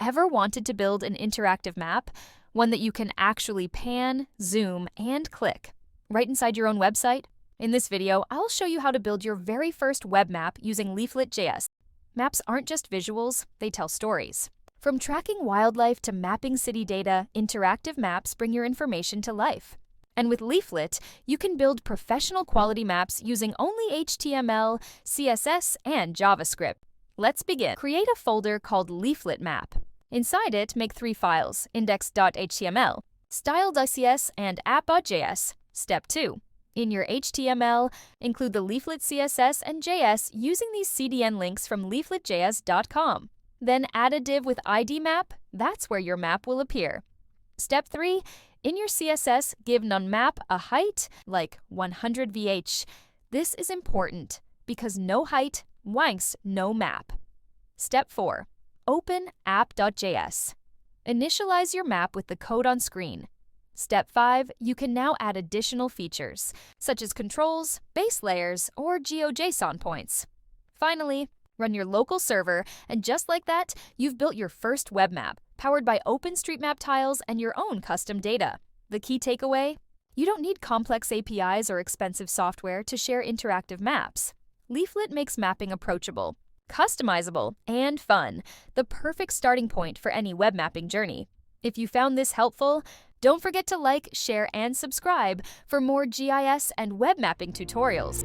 Ever wanted to build an interactive map? One that you can actually pan, zoom, and click right inside your own website? In this video, I'll show you how to build your very first web map using LeafletJS. Maps aren't just visuals, they tell stories. From tracking wildlife to mapping city data, interactive maps bring your information to life. And with Leaflet, you can build professional quality maps using only HTML, CSS, and JavaScript. Let's begin. Create a folder called Leaflet Map. Inside it, make 3 files, index.html, style.cs, and app.js. Step 2. In your HTML, include the Leaflet CSS and JS using these CDN links from LeafletJS.com. Then add a div with ID map. That's where your map will appear. Step 3. In your CSS, give nonmap a height like 100 VH. This is important because no height wanks no map. Step 4. Open app.js. Initialize your map with the code on screen. Step 5. You can now add additional features, such as controls, base layers, or GeoJSON points. Finally, run your local server, and just like that, you've built your first web map, powered by OpenStreetMap tiles and your own custom data. The key takeaway? You don't need complex APIs or expensive software to share interactive maps. Leaflet makes mapping approachable, customizable, and fun, the perfect starting point for any web mapping journey. If you found this helpful, don't forget to like, share, and subscribe for more GIS and web mapping tutorials.